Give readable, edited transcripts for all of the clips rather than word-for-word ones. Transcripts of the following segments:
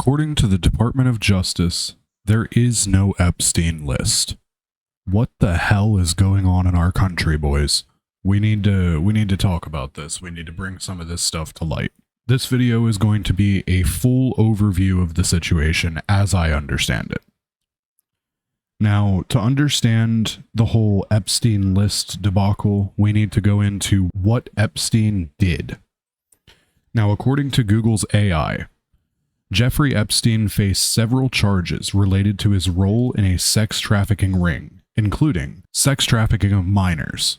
According to the Department of Justice, there is no Epstein list. What the hell is going on in our country, boys? We need to talk about this. We need to bring some of this stuff to light. This video is going to be a full overview of the situation as I understand it. Now, to understand the whole Epstein list debacle, we need to go into what Epstein did. Now, according to Google's AI, Jeffrey Epstein faced several charges related to his role in a sex trafficking ring, including sex trafficking of minors.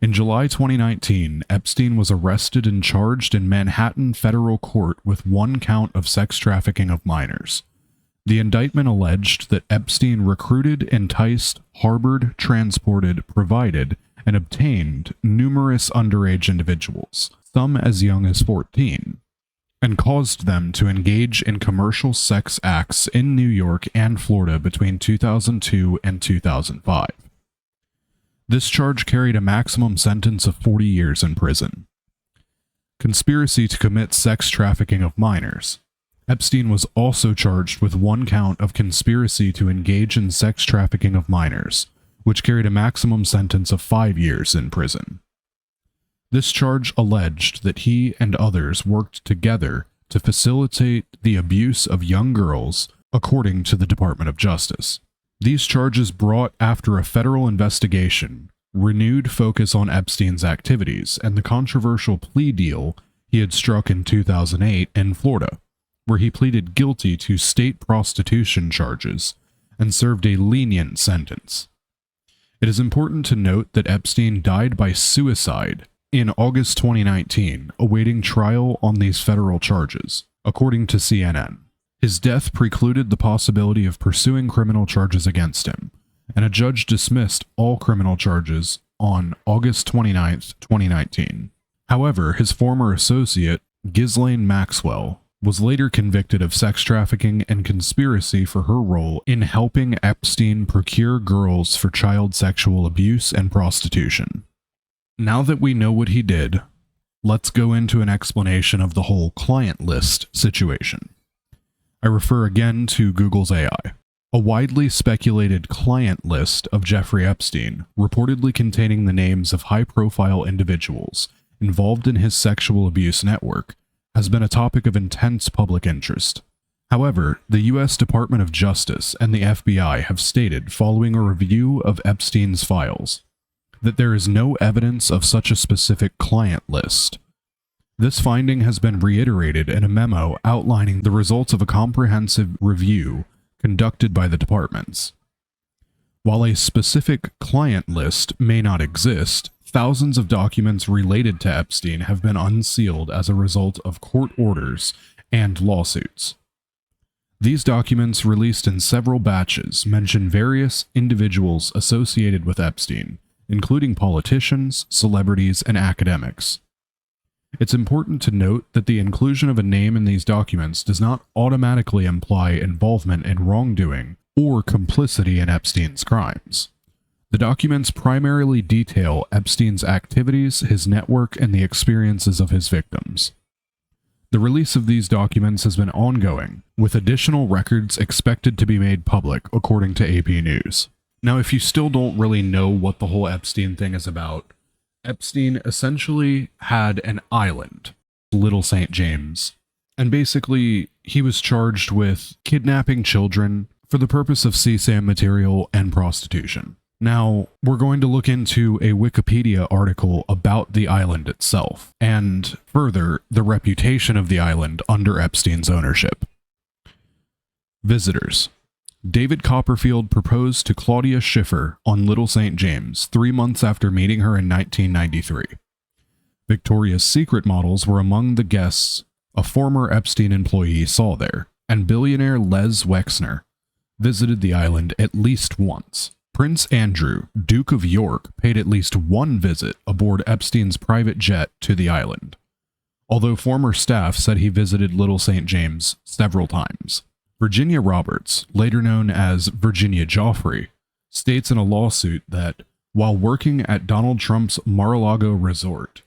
In July 2019, Epstein was arrested and charged in Manhattan federal court with one count of sex trafficking of minors. The indictment alleged that Epstein recruited, enticed, harbored, transported, provided, and obtained numerous underage individuals, some as young as 14, and caused them to engage in commercial sex acts in New York and Florida between 2002 and 2005. This charge carried a maximum sentence of 40 years in prison. Conspiracy to commit sex trafficking of minors. Epstein was also charged with one count of conspiracy to engage in sex trafficking of minors, which carried a maximum sentence of 5 years in prison. This charge alleged that he and others worked together to facilitate the abuse of young girls, according to the Department of Justice. These charges brought after a federal investigation, renewed focus on Epstein's activities, and the controversial plea deal he had struck in 2008 in Florida, where he pleaded guilty to state prostitution charges and served a lenient sentence. It is important to note that Epstein died by suicide in August 2019, awaiting trial on these federal charges, according to CNN. His death precluded the possibility of pursuing criminal charges against him, and a judge dismissed all criminal charges on August 29, 2019. However, his former associate, Ghislaine Maxwell, was later convicted of sex trafficking and conspiracy for her role in helping Epstein procure girls for child sexual abuse and prostitution. Now that we know what he did, let's go into an explanation of the whole client list situation. I refer again to Google's AI. A widely speculated client list of Jeffrey Epstein, reportedly containing the names of high-profile individuals involved in his sexual abuse network, has been a topic of intense public interest. However, the U.S. Department of Justice and the FBI have stated, following a review of Epstein's files, that there is no evidence of such a specific client list. This finding has been reiterated in a memo outlining the results of a comprehensive review conducted by the departments. While a specific client list may not exist, thousands of documents related to Epstein have been unsealed as a result of court orders and lawsuits. These documents, released in several batches, mention various individuals associated with Epstein, including politicians, celebrities, and academics. It's important to note that the inclusion of a name in these documents does not automatically imply involvement in wrongdoing or complicity in Epstein's crimes. The documents primarily detail Epstein's activities, his network, and the experiences of his victims. The release of these documents has been ongoing, with additional records expected to be made public, according to AP News. Now, if you still don't really know what the whole Epstein thing is about, Epstein essentially had an island, Little St. James, and basically he was charged with kidnapping children for the purpose of CSAM material and prostitution. Now, we're going to look into a Wikipedia article about the island itself, and further, the reputation of the island under Epstein's ownership. Visitors. David Copperfield proposed to Claudia Schiffer on Little St. James 3 months after meeting her in 1993. Victoria's Secret models were among the guests a former Epstein employee saw there, and billionaire Les Wexner visited the island at least once. Prince Andrew, Duke of York, paid at least one visit aboard Epstein's private jet to the island, although former staff said he visited Little St. James several times. Virginia Roberts, later known as Virginia Joffrey, states in a lawsuit that, while working at Donald Trump's Mar-a-Lago resort,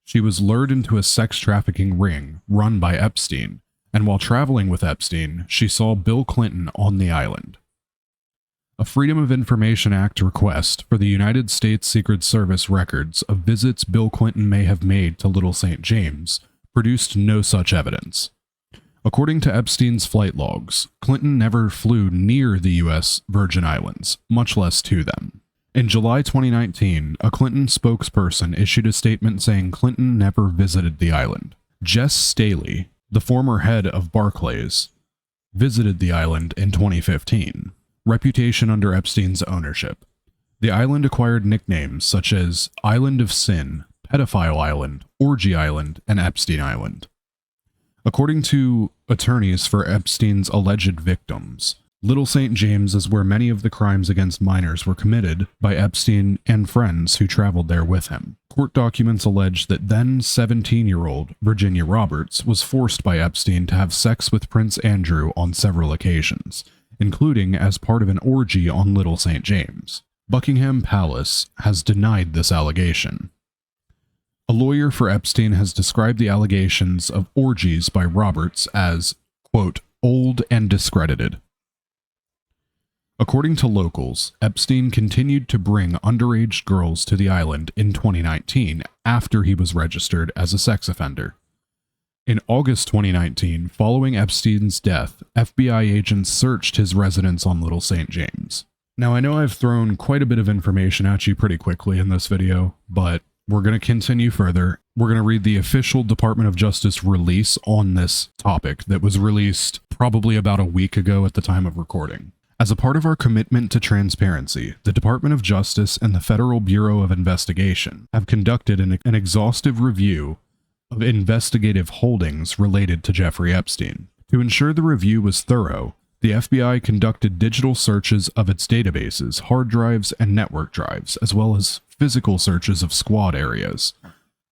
she was lured into a sex trafficking ring run by Epstein And while traveling with Epstein, she saw Bill Clinton on the island. A Freedom of Information Act request for the United States Secret Service records of visits Bill Clinton may have made to Little St. James produced no such evidence. According to Epstein's flight logs, Clinton never flew near the U.S. Virgin Islands, much less to them. In July 2019, a Clinton spokesperson issued a statement saying Clinton never visited the island. Jess Staley, the former head of Barclays, visited the island in 2015. Reputation under Epstein's ownership. The island acquired nicknames such as Island of Sin, Pedophile Island, Orgy Island, and Epstein Island. According to attorneys for Epstein's alleged victims, Little St. James is where many of the crimes against minors were committed by Epstein and friends who traveled there with him. Court documents allege that then 17-year-old Virginia Roberts was forced by Epstein to have sex with Prince Andrew on several occasions, including as part of an orgy on Little St. James. Buckingham Palace has denied this allegation. A lawyer for Epstein has described the allegations of orgies by Roberts as, quote, old and discredited. According to locals, Epstein continued to bring underage girls to the island in 2019 after he was registered as a sex offender. In August 2019, following Epstein's death, FBI agents searched his residence on Little St. James. Now, I know I've thrown quite a bit of information at you pretty quickly in this video, but we're going to continue further. We're going to read the official Department of Justice release on this topic that was released probably about a week ago at the time of recording. As a part of our commitment to transparency, the Department of Justice and the Federal Bureau of Investigation have conducted an exhaustive review of investigative holdings related to Jeffrey Epstein. To ensure the review was thorough, the FBI conducted digital searches of its databases, hard drives, and network drives, as well as physical searches of squad areas,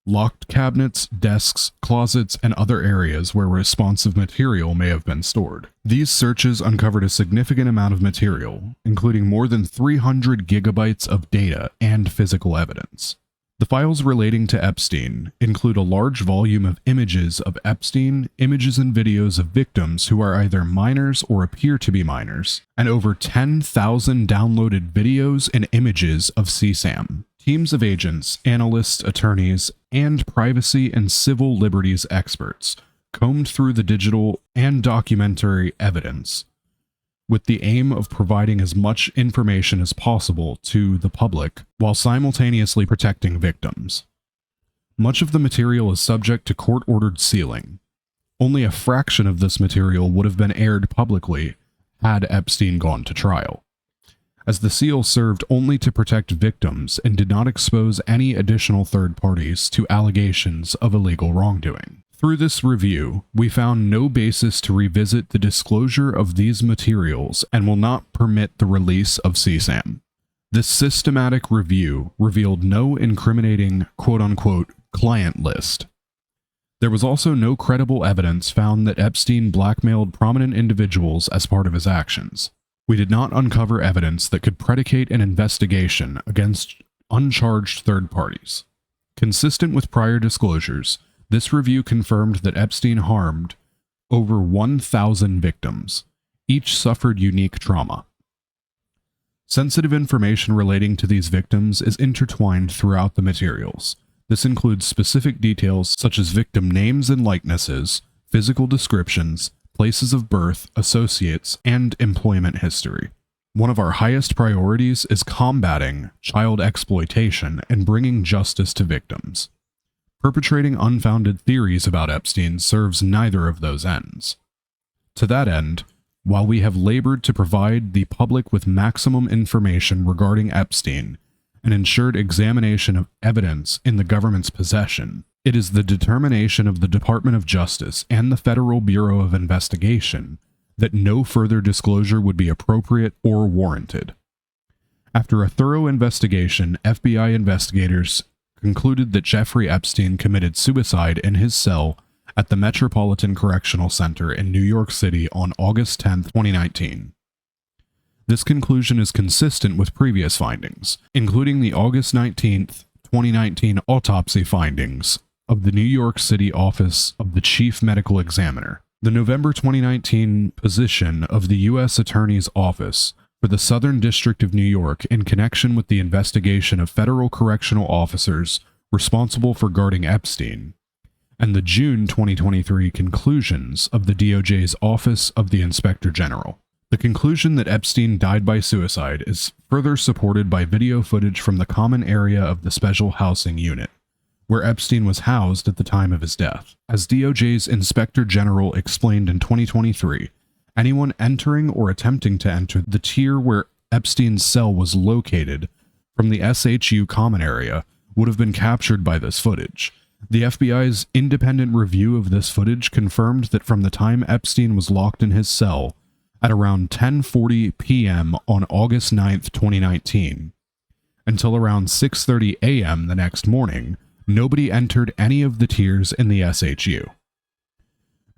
locked cabinets, desks, closets, and other areas where responsive material may have been stored. These searches uncovered a significant amount of material, including more than 300 gigabytes of data and physical evidence. The files relating to Epstein include a large volume of images of Epstein, images and videos of victims who are either minors or appear to be minors, and over 10,000 downloaded videos and images of CSAM. Teams of agents, analysts, attorneys, and privacy and civil liberties experts combed through the digital and documentary evidence with the aim of providing as much information as possible to the public while simultaneously protecting victims. Much of the material is subject to court-ordered sealing. Only a fraction of this material would have been aired publicly had Epstein gone to trial, as the seal served only to protect victims and did not expose any additional third parties to allegations of illegal wrongdoing. Through this review, we found no basis to revisit the disclosure of these materials and will not permit the release of CSAM. This systematic review revealed no incriminating quote-unquote client list. There was also no credible evidence found that Epstein blackmailed prominent individuals as part of his actions. We did not uncover evidence that could predicate an investigation against uncharged third parties. Consistent with prior disclosures, this review confirmed that Epstein harmed over 1,000 victims. Each suffered unique trauma. Sensitive information relating to these victims is intertwined throughout the materials. This includes specific details such as victim names and likenesses, physical descriptions, places of birth, associates, and employment history. One of our highest priorities is combating child exploitation and bringing justice to victims. Perpetrating unfounded theories about Epstein serves neither of those ends. To that end, while we have labored to provide the public with maximum information regarding Epstein and ensured examination of evidence in the government's possession, it is the determination of the Department of Justice and the Federal Bureau of Investigation that no further disclosure would be appropriate or warranted. After a thorough investigation, FBI investigators concluded that Jeffrey Epstein committed suicide in his cell at the Metropolitan Correctional Center in New York City on August 10, 2019. This conclusion is consistent with previous findings, including the August 19, 2019 autopsy findings of the New York City Office of the Chief Medical Examiner, The November 2019 position of the U.S. Attorney's Office for the Southern District of New York in connection with the investigation of federal correctional officers responsible for guarding Epstein, and the June 2023 conclusions of the DOJ's Office of the Inspector General. The conclusion that Epstein died by suicide is further supported by video footage from the common area of the Special Housing Unit, where Epstein was housed at the time of his death. As DOJ's Inspector General explained in 2023, anyone entering or attempting to enter the tier where Epstein's cell was located from the SHU common area would have been captured by this footage. The FBI's independent review of this footage confirmed that from the time Epstein was locked in his cell at around 10:40 p.m. on August 9th, 2019, until around 6:30 a.m. the next morning, nobody entered any of the tiers in the SHU.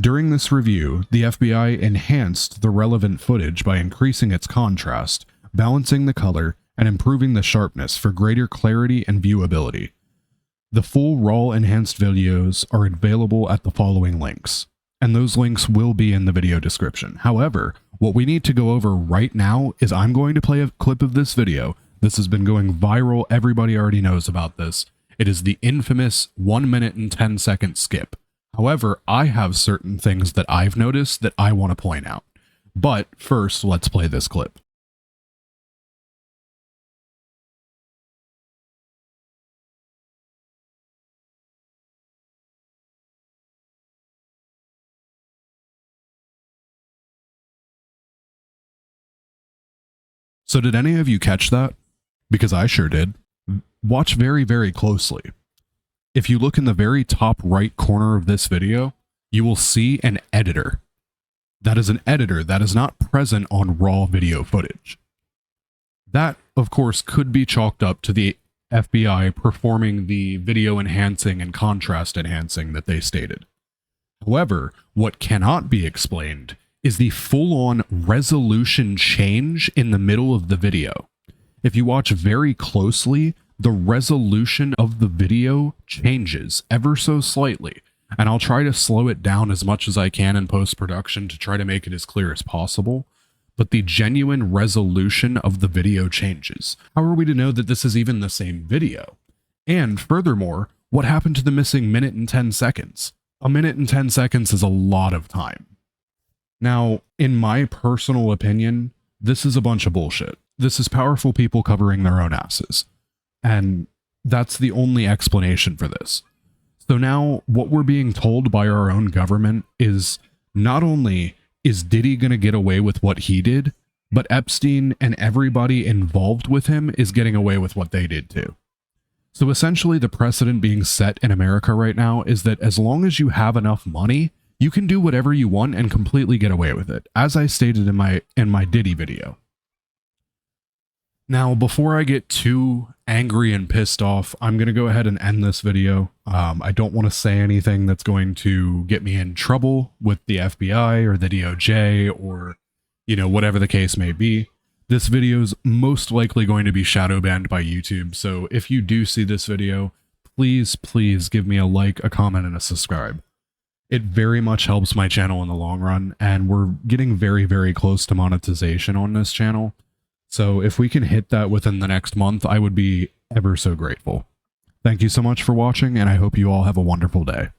During this review, the FBI enhanced the relevant footage by increasing its contrast, balancing the color, and improving the sharpness for greater clarity and viewability. The full raw enhanced videos are available at the following links, and those links will be in the video description. However, what we need to go over right now is I'm going to play a clip of this video. This has been going viral. Everybody already knows about this. It is the infamous 1 minute and 10 second skip. However, I have certain things that I've noticed that I want to point out. But first, let's play this clip. So did any of you catch that? Because I sure did. Watch very, very closely. If you look in the very top right corner of this video, you will see an editor. That is an editor that is not present on raw video footage. That, of course, could be chalked up to the FBI performing the video enhancing and contrast enhancing that they stated. However, what cannot be explained is the full-on resolution change in the middle of the video. If you watch very closely, the resolution of the video changes ever so slightly, and I'll try to slow it down as much as I can in post-production to try to make it as clear as possible, but the genuine resolution of the video changes. How are we to know that this is even the same video? And furthermore, what happened to the missing minute and 10 seconds? A minute and 10 seconds is a lot of time. Now, in my personal opinion, this is a bunch of bullshit. This is powerful people covering their own asses. And that's the only explanation for this. So now what we're being told by our own government is not only is Diddy going to get away with what he did, but Epstein and everybody involved with him is getting away with what they did too. So essentially the precedent being set in America right now is that as long as you have enough money, you can do whatever you want and completely get away with it, as I stated in my Diddy video. Now, before I get too angry and pissed off, I'm going to go ahead and end this video. I don't want to say anything that's going to get me in trouble with the FBI or the DOJ or, whatever the case may be. This video is most likely going to be shadow banned by YouTube. So if you do see this video, please give me a like, a comment, and a subscribe. It very much helps my channel in the long run, and we're getting very, very close to monetization on this channel. So if we can hit that within the next month, I would be ever so grateful. Thank you so much for watching, and I hope you all have a wonderful day.